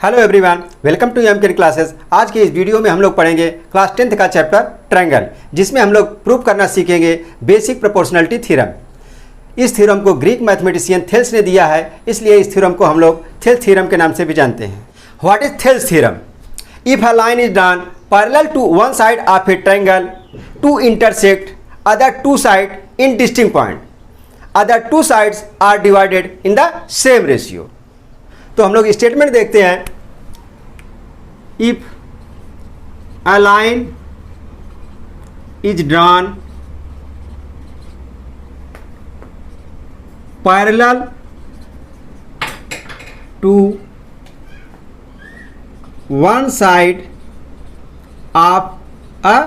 Hello everyone, welcome to M classes. आज की इस वीडियो में हम लोग पढ़ेंगे क्लास 10th का चैप्टर ट्रायंगल, जिसमें हम लोग प्रूव करना सीखेंगे बेसिक प्रोपोर्शनलिटी थ्योरम। इस थ्योरम को ग्रीक मैथमेटिशियन थेल्स ने दिया है, इसलिए इस थ्योरम को हम लोग थेल्स थ्योरम के नाम से भी जानते हैं। What is Thales theorem? If a line is drawn parallel to one side of a triangle to intersect other two side in distinct point, other two sides are divided in the same ratio. तो हम लोग statement देखते हैं। If a line is drawn parallel to one side of a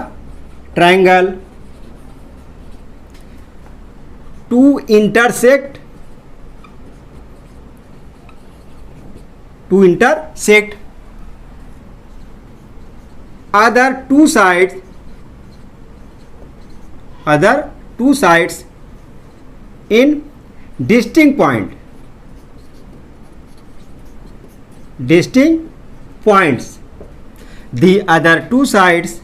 triangle to intersect other two sides in distinct points. The other two sides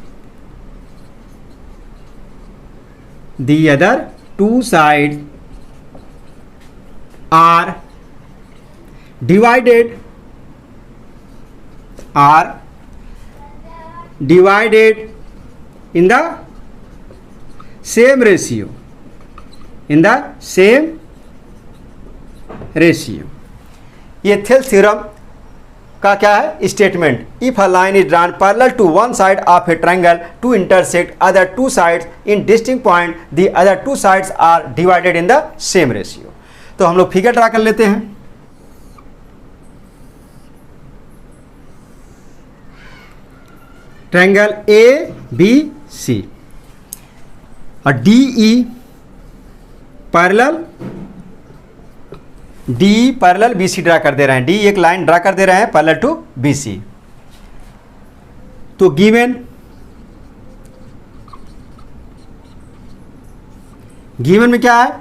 are divided in the same ratio. ये Thales theorem का क्या है statement? If a line is drawn parallel to one side of a triangle to intersect other two sides in distinct point, the other two sides are divided in the same ratio. तो हम लोग figure draw कर लेते हैं। Triangle A B C और D E parallel B C draw कर दे रहे हैं। डी एक लाइन ड्रा कर दे रहे हैं पैरेलल टू बी सी। तो गिवन में क्या है?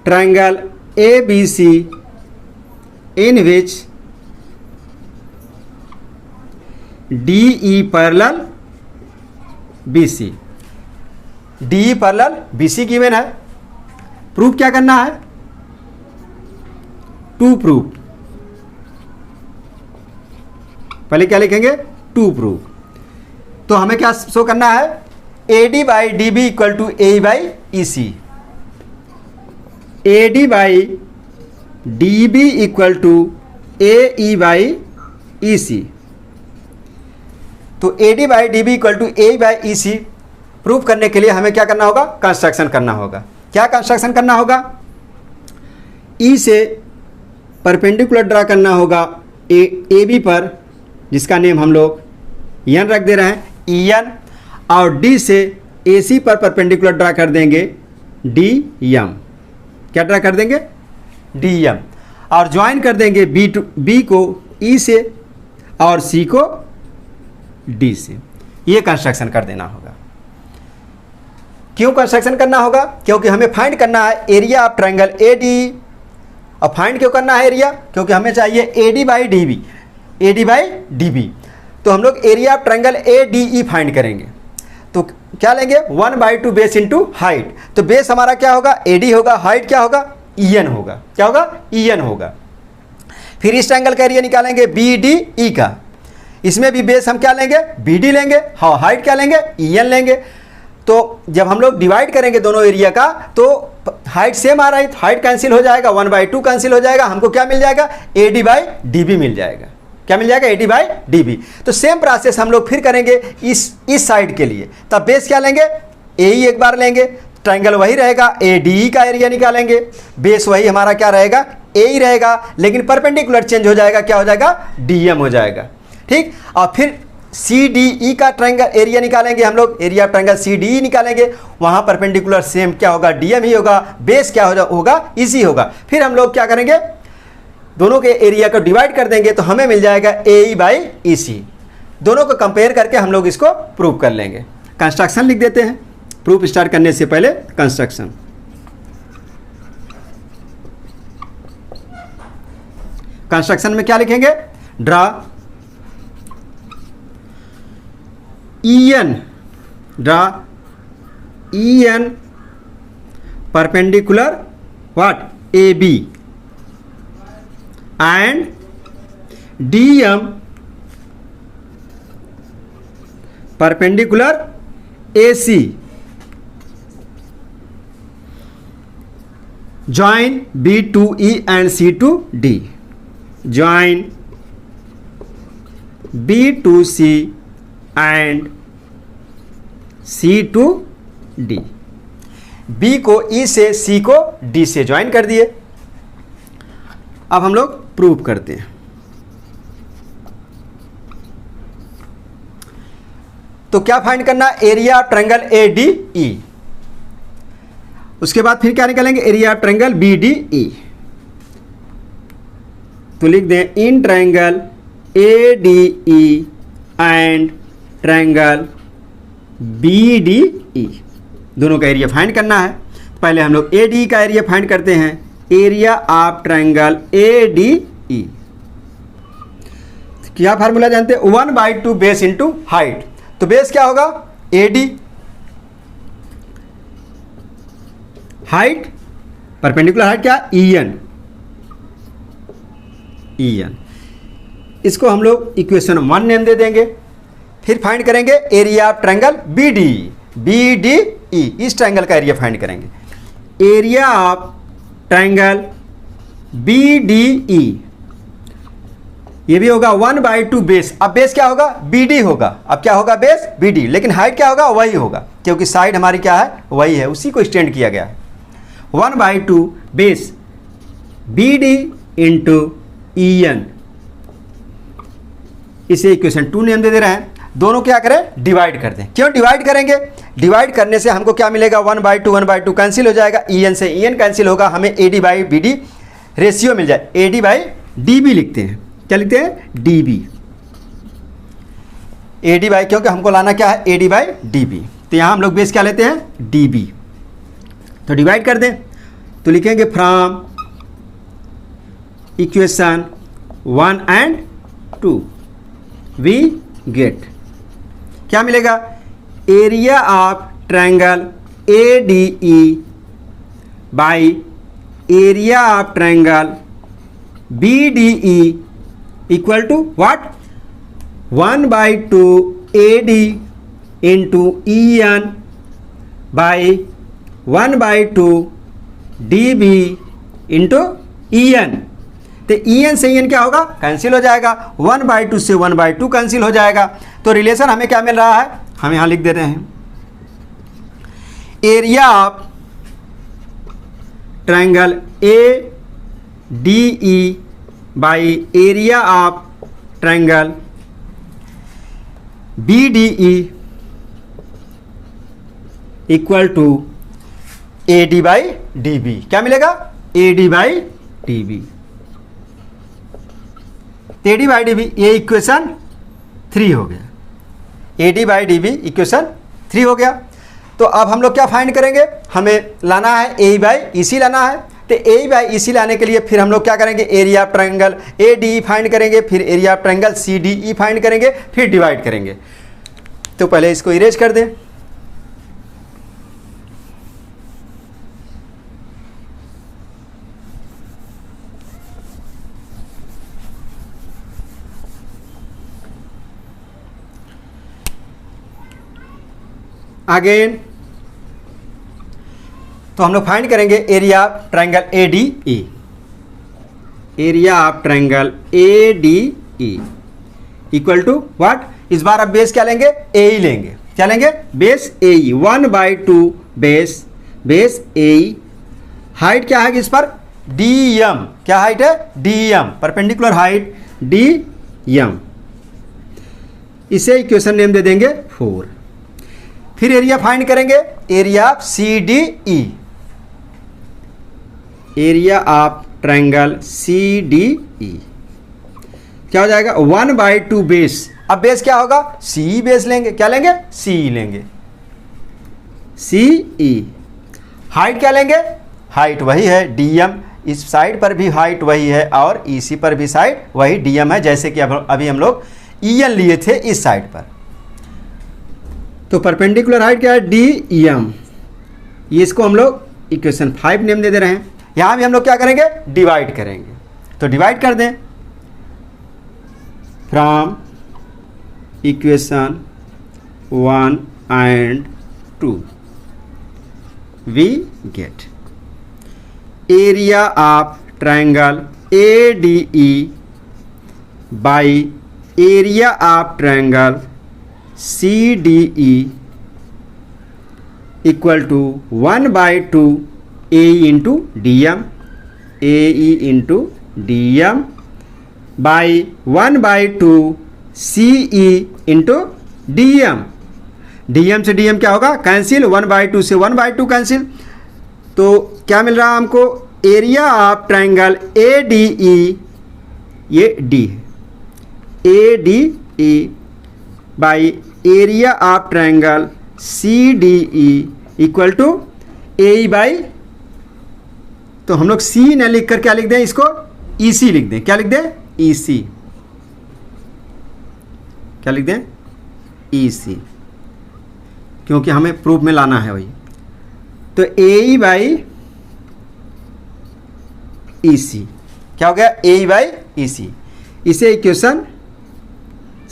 Triangle A B C in which D E parallel B C. D E parallel B C given है। प्रूफ क्या करना है? To proof. पहले क्या लिखेंगे? To proof. तो हमें क्या शो करना है? A D by D B equal to A by E C. A D by D B equal to A E by E C. तो A D by D B equal to A by E C prove करने के लिए हमें क्या करना होगा? Construction करना होगा। क्या कंस्ट्रक्शन करना होगा? ई से परपेंडिकुलर ड्रा करना होगा ए बी पर, जिसका नेम हम लोग एन रख दे रहे हैं, ई एन। और डी से ए सी पर परपेंडिकुलर ड्रा कर देंगे डी एम। क्या ड्रा कर देंगे? D M. और ज्वाइन कर देंगे बी को ई से और सी को डी से। ये कंस्ट्रक्शन कर देना होगा। क्यों कंस्ट्रक्शन करना होगा? क्योंकि हमें फाइंड करना है area of triangle A D. और फाइंड क्यों करना है एरिया? क्योंकि हमें चाहिए A D by D B, A D by D B. तो हम लोग area of triangle A D E find करेंगे। तो क्या लेंगे? 1/2 बेस इंटू हाइट। तो बेस हमारा क्या होगा? ए डी होगा। हाइट क्या होगा? ई एन होगा। क्या होगा? ई एन होगा। फिर इस ट्रायंगल का एरिया निकालेंगे बी डी ई का। इसमें भी बेस हम क्या लेंगे? बी डी लेंगे। हाँ, हाइट क्या लेंगे? ई एन लेंगे। तो जब हम लोग डिवाइड करेंगे दोनों एरिया का, तो हाइट सेम आ रहा है, हाइट कैंसिल हो जाएगा, 1/2 कैंसिल हो जाएगा। हमको क्या मिल जाएगा? A D by D B मिल जाएगा। क्या मिल जाएगा? A D by D B. तो सेम प्रोसेस हम लोग फिर करेंगे इस साइड के लिए। तब बेस क्या लेंगे? ए ई एक बार लेंगे। ट्रायंगल वही रहेगा, ए डी ई का एरिया निकालेंगे। बेस वही हमारा क्या रहेगा? ए ही रहेगा, लेकिन परपेंडिकुलर चेंज हो जाएगा। क्या हो जाएगा? डी एम हो जाएगा। ठीक। और फिर सी डी ई का ट्रायंगल एरिया निकालेंगे हम लोग। Area of triangle C D E निकालेंगे। वहाँ परपेंडिकुलर सेम क्या होगा? डी एम ही होगा। बेस क्या होगा? इसी होगा। फिर हम लोग क्या करेंगे? दोनों के एरिया को डिवाइड कर देंगे, तो हमें मिल जाएगा ए ई बाई ई सी। दोनों को कंपेयर करके हम लोग इसको प्रूव कर लेंगे। कंस्ट्रक्शन लिख देते हैं, प्रूफ स्टार्ट करने से पहले कंस्ट्रक्शन। कंस्ट्रक्शन में क्या लिखेंगे? Draw EN, draw EN perpendicular what? AB and DM perpendicular AC. Join B to E and C to D. Join B to C and C to D. B को E से, C को D से join कर दिए। अब हम लोग prove करते हैं। तो क्या फाइंड करना? Area of triangle ADE। उसके बाद फिर क्या निकालेंगे? Area of triangle BDE। तो लिख दें in triangle ADE and triangle BDE, दोनों का एरिया फाइंड करना है। पहले हम लोग ADE का एरिया फाइंड करते हैं। एरिया ऑफ ट्रायंगल ADE, क्या फार्मूला जानते हैं? 1/2 बेस इंटू हाइट। तो बेस क्या होगा? AD, हाइट, परपेंडिकुलर हाइट क्या? EN। इसको हम लोग इक्वेशन 1 नेम दे देंगे। फिर फाइंड करेंगे एरिया ऑफ ट्रायंगल BDE। इस ट्रायंगल का एरिया फाइंड करेंगे। एरिया ऑफ ट्रायंगल BDE, ये भी होगा 1/2 बेस। अब बेस क्या होगा? BD होगा। अब क्या होगा? बेस BD, लेकिन हाइट क्या होगा? वही होगा, क्योंकि साइड हमारी क्या है? वही है, उसी को एक्सटेंड किया गया है। 1/2 बेस BD इंटू EN, इसे इक्वेशन 2 नेम दे रहे हैं। दोनों क्या करें? डिवाइड कर दें। क्यों डिवाइड करेंगे? डिवाइड करने से हमको क्या मिलेगा? 1/2 कैंसिल हो जाएगा, EN से EN कैंसिल होगा, हमें AD/BD रेशियो मिल जाए। AD/DB लिखते हैं। क्या लिखते हैं? DB। AD/ क्योंकि हमको लाना क्या है? AD/DB। तो यहाँ हम लोग बेस क्या लेते हैं? DB। तो डिवाइड कर दें, तो लिखेंगे from equation 1 and 2 we get, क्या मिलेगा? Area of triangle ADE by area of triangle BDE equal to what? 1/2 AD into EN by 1/2 DB into EN। तो EN से EN क्या होगा? कैंसिल हो जाएगा। 1/2 से 1/2 कैंसिल हो जाएगा। तो रिलेशन हमें क्या मिल रहा है? हम यहां लिख दे रहे हैं area of triangle ADE by area of triangle BDE equal to AD/DB। क्या मिलेगा? AD/DB। AD/DB ये इक्वेशन 3 हो गया। AD/DB इक्वेशन 3 हो गया। तो अब हम लोग क्या फाइंड करेंगे? हमें लाना है AE/EC लाना है। तो AE/EC लाने के लिए फिर हम लोग क्या करेंगे? Area of triangle ADE find करेंगे, फिर area of triangle CDE find करेंगे, फिर डिवाइड करेंगे। तो पहले इसको इरेज कर दें। अगेन तो हम लोग फाइंड करेंगे area of triangle ADE। Area of triangle ADE equal to what? इस बार अब बेस क्या लेंगे? AE लेंगे। क्या लेंगे? Base AE। 1/2 base AE। Height क्या है इस पर? DM। क्या हाइट है? DM, perpendicular height DM। इसे इक्वेशन नेम दे देंगे 4। फिर एरिया फाइंड करेंगे, area of CDE। Area of triangle CDE क्या हो जाएगा? 1/2 बेस। अब बेस क्या होगा? CE बेस लेंगे। क्या लेंगे? CE लेंगे। CE। हाइट क्या लेंगे? हाइट वही है DM। इस साइड पर भी हाइट वही है और EC पर भी साइड वही DM है, जैसे कि अभी हम लोग EN लिए थे इस साइड पर। तो परपेंडिकुलर हाइट क्या है, डी एम। ये इसको हम लोग इक्वेशन 5 नेम दे रहे हैं। यहाँ भी हम लोग क्या करेंगे, डिवाइड करेंगे। तो डिवाइड कर दें from equation 1 and 2 we get area of triangle ADE by area of triangle CDE equal to 1 by 2 AE into DM, AE into DM by 1 by 2 CE into DM। DM से DM क्या होगा, cancel, 1/2 से 1/2 cancel. तो क्या मिल रहा है हमको, एरिया ऑफ ट्रायंगल ADE, ये D है, ADE by area of triangle CDE equal to AE by, तो हम लोग C न लिख कर क्या लिख दें, इसको EC लिख दें। क्या लिख दें, EC। क्या लिख दें, EC, क्योंकि हमें प्रूफ में लाना है वही। तो AE बाई EC क्या हो गया, AE बाई EC। इसे इक्वेशन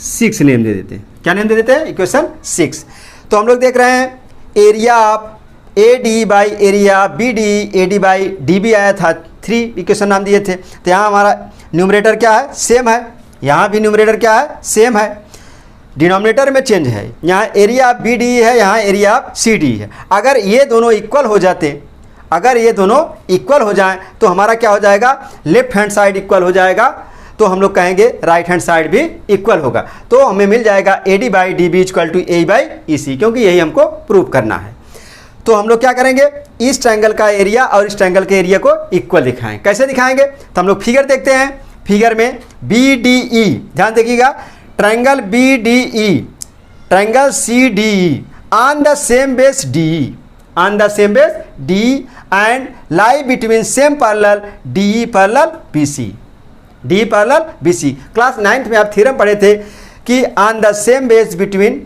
6 नेम दे देते हैं। क्या नेम दे देते हैं, इक्वेशन 6। तो हम लोग देख रहे हैं area of AD by area BD, AD by DB आया था, 3 इक्वेशन नाम दिए थे। तो यहाँ हमारा न्यूमरेटर क्या है, सेम है, यहाँ भी न्यूमरेटर क्या है, सेम है, डिनोमिनेटर में चेंज है। यहाँ एरिया ऑफ BD है, यहाँ एरिया ऑफ CD है। अगर ये दोनों इक्वल हो जाते, अगर ये दोनों इक्वल हो जाएं तो हमारा क्या हो जाएगा, लेफ्ट हैंड साइड इक्वल हो जाएगा, तो हम लोग कहेंगे राइट हैंड साइड भी इक्वल होगा। तो हमें मिल जाएगा AD by DB equal to AE by EC, क्योंकि यही हमको प्रूव करना है। तो हम लोग क्या करेंगे, इस ट्रायंगल का एरिया और इस ट्रायंगल के एरिया को इक्वल दिखाएं। कैसे दिखाएंगे, तो हम लोग फिगर देखते हैं। फिगर में BDE, ध्यान देखिएगा, triangle BDE, triangle CDE on the same base DE, on the same base DE and lie between same parallel DE parallel BC, DE parallel BC। Class 9th में आप थ्योरम पढ़े थे कि on the same base between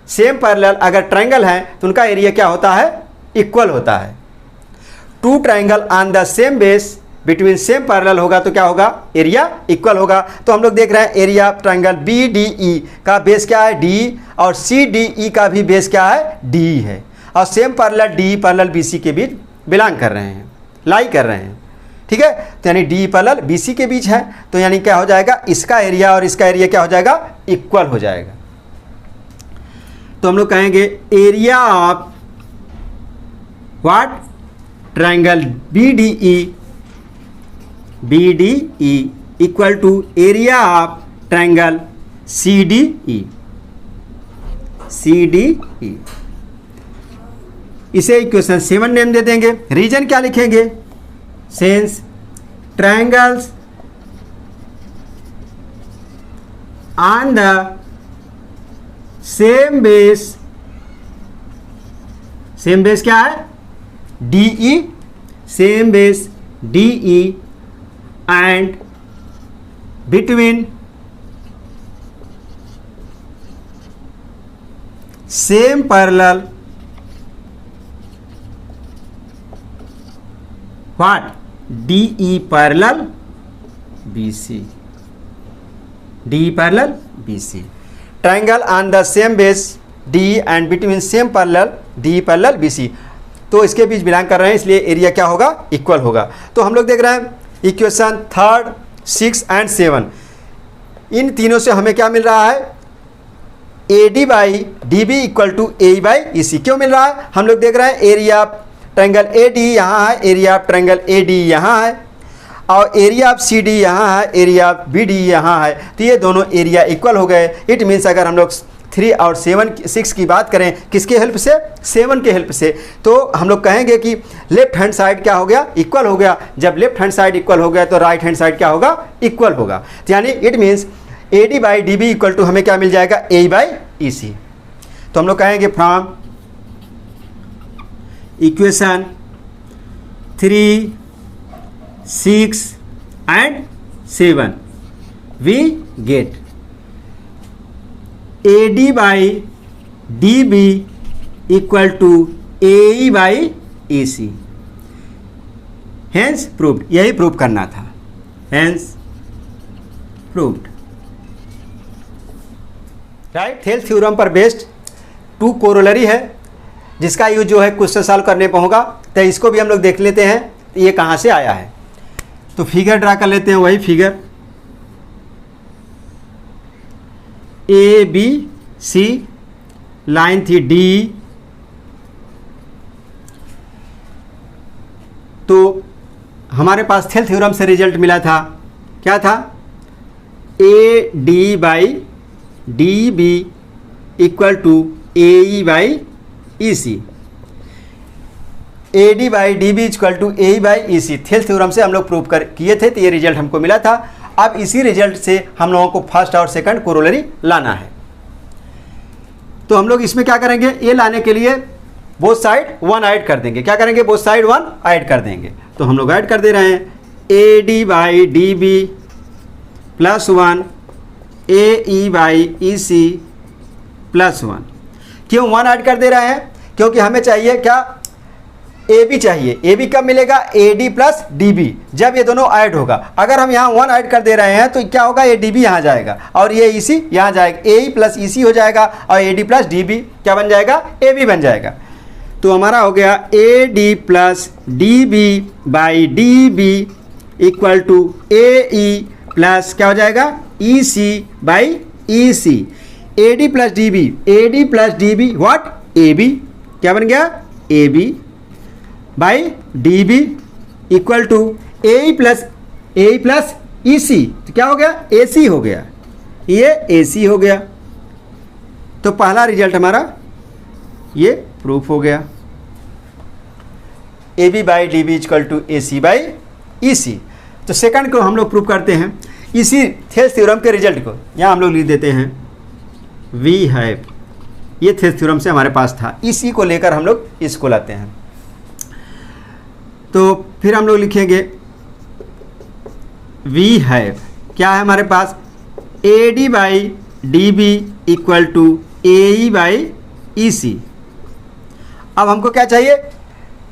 same parallel अगर triangle है तो उनका area क्या होता है, इक्वल होता है। Two triangle on the same base between same parallel होगा तो क्या होगा, एरिया इक्वल होगा। तो हम लोग देख रहे हैं एरिया ट्रायंगल BDE का बेस क्या है, D, और CDE का भी बेस क्या है, D है, और same parallel DE parallel BC के बीच बिलोंग कर रहे हैं, लाई कर रहे हैं। ठीक है, तो यानी DE पैरेलल BC के बीच है, तो यानी क्या हो जाएगा, इसका एरिया और इसका एरिया क्या हो जाएगा, इक्वल हो जाएगा। तो हम लोग कहेंगे area of what, triangle BDE equal to area of triangle CDE। इसे इक्वेशन 7 नेम दे देंगे। रीजन क्या लिखेंगे, since triangles on the same base, same base क्या है, DE, same base DE and between same parallel what, DE parallel BC, DE parallel BC, triangle on the same base DE and between same parallel DE parallel BC। तो इसके बीच belong कर रहे हैं, इसलिए area क्या होगा, इक्वल होगा। तो हम लोग देख रहे हैं इक्वेशन 3, 6 एंड 7, इन तीनों से हमें क्या मिल रहा है, AD by DB equal to AE by EC। क्यों मिल रहा है, हम लोग देख रहे हैं एरिया ऑफ ट्रायंगल AD यहाँ है, एरिया ऑफ ट्रायंगल AD यहाँ है, और एरिया ऑफ CD यहाँ है, एरिया ऑफ BD यहाँ है। तो ये दोनों एरिया इक्वल हो गए। इट मीन्स अगर हम लोग 3 और 6 की बात करें, किसके हेल्प से, 7 के हेल्प से, तो हम लोग कहेंगे कि लेफ्ट हैंड साइड क्या हो गया, इक्वल हो गया। जब लेफ्ट हैंड साइड इक्वल हो गया तो राइट हैंड साइड क्या होगा, इक्वल होगा। तो यानी it means AD by DB equal to हमें क्या मिल जाएगा, AE बाई EC। तो हम लोग कहेंगे from equation 3, 6 and 7 we get AD by D B equal to A E by E C. Hence proved, यही प्रूव करना था। Hence proved, right. Thales theorem पर बेस्ड 2 कोरोलरी है जिसका यूज जो है क्वेश्चन सॉल्व करने पर होगा। तो इसको भी हम लोग देख लेते हैं ये कहाँ से आया है। तो फिगर ड्रा कर लेते हैं, वही figure A B C, line थी डी। तो हमारे पास थेल्स थ्योरम से रिजल्ट मिला था, क्या था? A D by D B equal to A E by E C. A D by D B equal to A E by E C Thales theorem से हम लोग प्रूव किए थे, तो ये रिजल्ट हमको मिला था। अब इसी रिजल्ट से हम लोगों को फर्स्ट और सेकंड कोरोलरी लाना है। तो हम लोग इसमें क्या करेंगे, ये लाने के लिए बोथ साइड 1 ऐड कर देंगे। क्या करेंगे? बोथ साइड 1 ऐड कर देंगे। तो हम लोग ऐड कर दे रहे हैं A D by D B plus 1 A E by E C plus 1। क्यों 1 ऐड कर दे रहे हैं? क्योंकि हमें चाहिए क्या? ए बी चाहिए। ए बी कब मिलेगा? A D plus D B, जब ये दोनों ऐड होगा। अगर हम यहाँ 1 ऐड कर दे रहे हैं तो क्या होगा? ए डी बी यहाँ जाएगा और ये ई सी यहाँ जाएगा, ए ई प्लस ई सी हो जाएगा और A D plus D B क्या बन जाएगा? ए बी बन जाएगा। तो हमारा हो गया A D plus D B by D B equal to A E plus क्या हो जाएगा? E C by E C. A D plus D B, A D plus D B what? A B. क्या बन गया? A B by D B equal to A plus E C. तो क्या हो गया? ए सी हो गया, ये ए सी हो गया। तो पहला रिजल्ट हमारा ये प्रूफ हो गया, A B by D B equal to A C by E C. तो सेकंड को हम लोग प्रूफ करते हैं इसी थेल्स थ्योरम के रिजल्ट को। यहाँ हम लोग लिख देते हैं वी हैव, ये थेल्स थ्योरम से हमारे पास था, इसी को लेकर हम लोग इसको लाते हैं। तो फिर हम लोग लिखेंगे वी हैव, क्या है हमारे पास? A D by D B equal to A E by E C. अब हमको क्या चाहिए?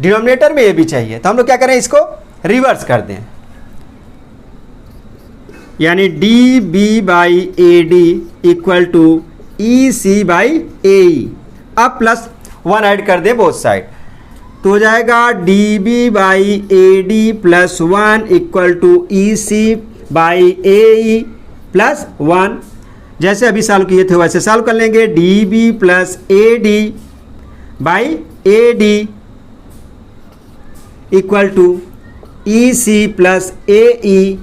डिनोमिनेटर में ए बी चाहिए। तो हम लोग क्या करें? इसको रिवर्स कर दें, यानी D B by A D equal to E C by A E. अब प्लस 1 ऐड कर दें बोथ साइड, तो हो जाएगा D B by A D plus 1 equal to E C by A E plus 1। जैसे अभी सॉल्व किए थे वैसे सॉल्व कर लेंगे। D B plus A D by A D equal to E C plus A E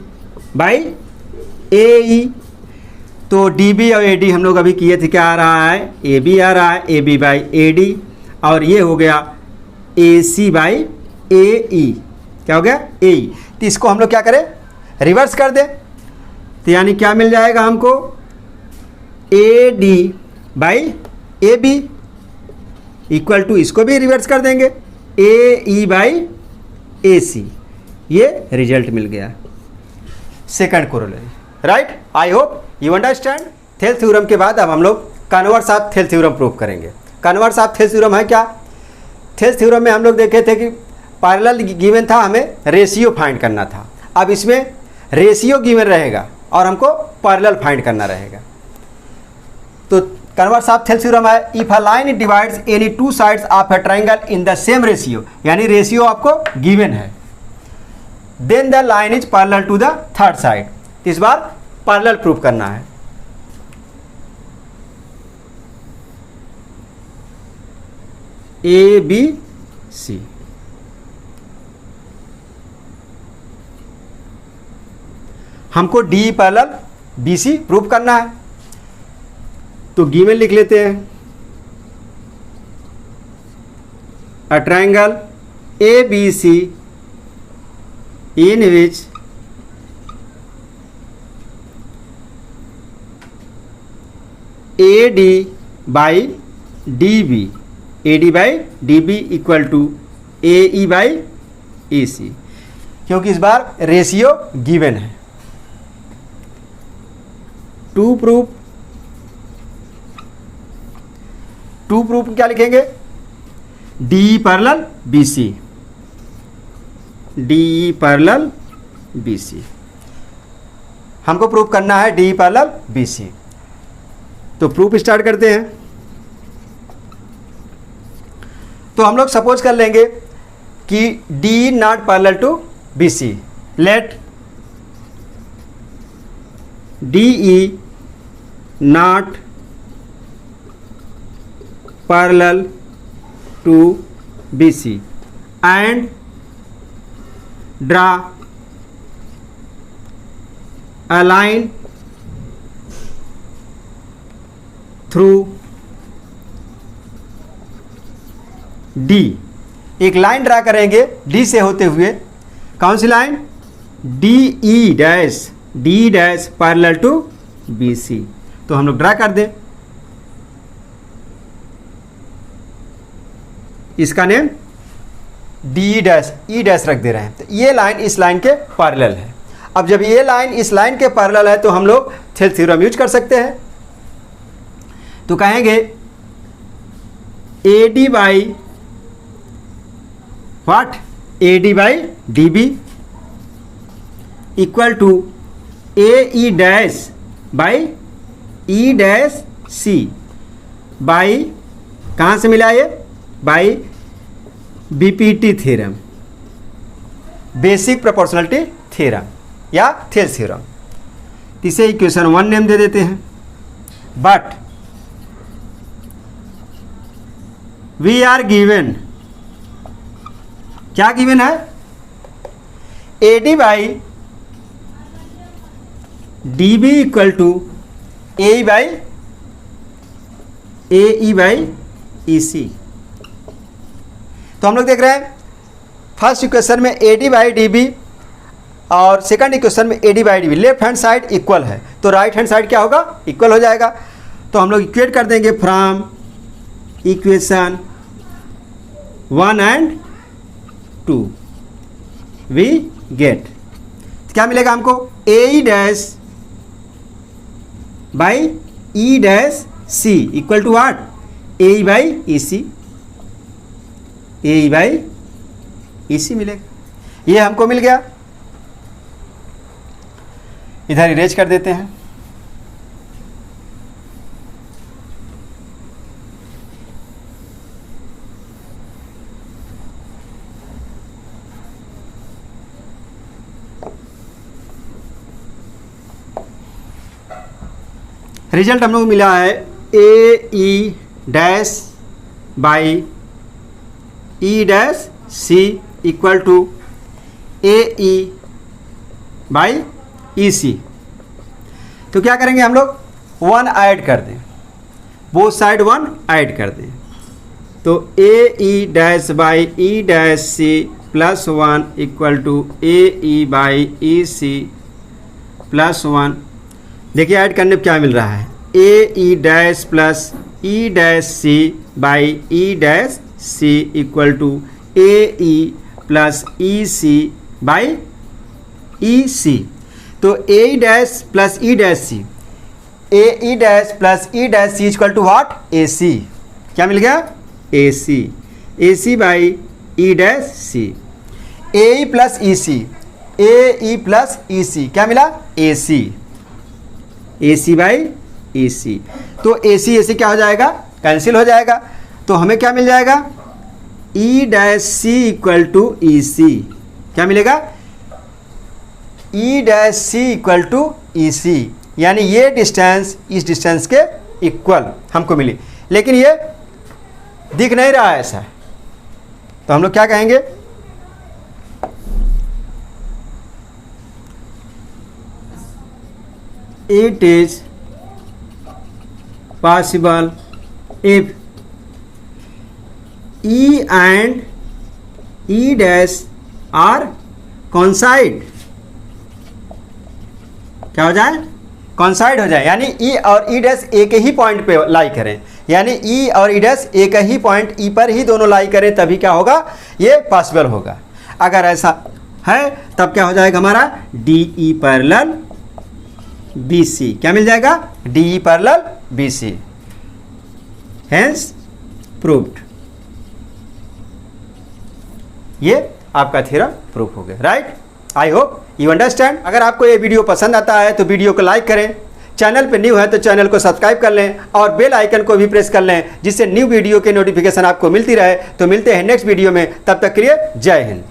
by A E. तो D B और A D हम लोग अभी किए थे, क्या आ रहा है? ए बी आ रहा है, A B by A D, और ये हो गया ए सी बाई ए ई। क्या हो गया? ए ई। तो इसको हम लोग क्या करें? रिवर्स कर दें। तो यानी क्या मिल जाएगा हमको? A D by A B equal to, इसको भी रिवर्स कर देंगे, ए ई बाई ए सी। ये रिजल्ट मिल गया second corollary, right. I hope you understand. Thales theorem के बाद अब हम लोग converse of Thales theorem prove करेंगे। कन्वर्स ऑफ थेल्स थ्योरम है क्या? थेल्स थ्योरम में हम लोग देखे थे कि पैरेलल गिवन था, हमें रेशियो फाइंड करना था। अब इसमें रेशियो गिवन रहेगा और हमको पैरेलल फाइंड करना रहेगा। तो कन्वर्स ऑफ थेल्स थ्योरम है, if a line divides any 2 sides of a triangle in the same ratio, यानी रेशियो आपको गिवन है, then the line is parallel to the third side. इस बार पैरेलल प्रूफ करना है। ए बी सी, हमको D parallel B C proof करना है। तो गिवन लिख लेते हैं, a triangle A B C in which AD by DB, AD by DB equal to AE by EC, क्योंकि इस बार रेशियो गिवन है। टू प्रूफ टू प्रूफ क्या लिखेंगे, D parallel B C, D parallel B C, हमको proof करना है D parallel B C. तो प्रूफ स्टार्ट करते हैं। तो हम लोग सपोज कर लेंगे कि D not parallel to B C, let D E not parallel to B C and draw a line through D, एक लाइन ड्रा करेंगे D से होते हुए, कौन सी line, D E dash parallel to B C. तो हम लोग ड्रा कर दें, इसका name D dash E dash रख दे रहे हैं। तो ये लाइन इस लाइन के पैरेलल है। अब जब ये लाइन इस लाइन के पैरेलल है तो हम लोग थेल थ्योरम यूज कर सकते हैं। तो कहेंगे A D by what, A D by D B equal to A E dash by E dash C by, कहाँ से मिला ये, by BPT theorem, basic proportionality theorem या थेल थ्योरम। इसे इक्वेशन 1 नेम दे देते हैं। बट वी आर गिवन, क्या गिवन है, A D by D B equal to A E by E C. तो हम लोग देख रहे हैं फर्स्ट इक्वेशन में A D by D B और सेकंड इक्वेशन में A D by D B, left hand side equal है तो राइट हैंड साइड क्या होगा, इक्वल हो जाएगा। तो हम लोग इक्वेट कर देंगे from equation 1 and 2 we get, क्या मिलेगा हमको, A E dash by E dash C equal to what, A E by E C, A E by E C मिलेगा। ये हमको मिल गया, इधर इरेज कर देते हैं। रिजल्ट हम लोग मिला है A E dash by E dash C equal to A E by E C. तो क्या करेंगे हम लोग, 1 ऐड कर दें, बोथ साइड 1 ऐड कर दें। तो A E dash by E dash C plus 1 equal to A E by E C plus 1। देखिए ऐड करने पर क्या मिल रहा है, A E dash plus E dash C by E dash C equal to A E plus E C by E C. तो A E dash plus E dash C, A E dash plus E dash C equal to what, ए सी। क्या मिल गया, A C, A C by E dash C. A E plus E C, A E plus E C क्या मिला, ए C, A C by E C. तो ए सी क्या हो जाएगा, cancel हो जाएगा। तो हमें क्या मिल जाएगा, E dash C equal to E C. क्या मिलेगा, E dash C equal to E C, यानी ये डिस्टेंस इस डिस्टेंस के इक्वल हमको मिली। लेकिन ये दिख नहीं रहा है ऐसा, तो हम लोग क्या कहेंगे, it is possible if E and E dash are coincide। क्या हो जाए, कॉन्साइड हो जाए, यानी ई और ई डैश एक ही पॉइंट पे लाई करें, यानी ई और ई डैश एक ही पॉइंट ई पर ही दोनों लाई करें, तभी क्या होगा, ये पॉसिबल होगा। अगर ऐसा है तब क्या हो जाएगा हमारा, D E parallel B C. क्या मिल जाएगा, D E parallel B C. Hence proved. ये आपका थ्योरम प्रूव हो गया। Right, I hope you understand. अगर आपको ये वीडियो पसंद आता है तो वीडियो को लाइक करें, चैनल पे न्यू है तो चैनल को सब्सक्राइब कर लें और बेल आइकन को भी प्रेस कर लें, जिससे न्यू वीडियो के नोटिफिकेशन आपको मिलती रहे। तो मिलते हैं नेक्स्ट वीडियो में, तब तक के लिए जय हिंद।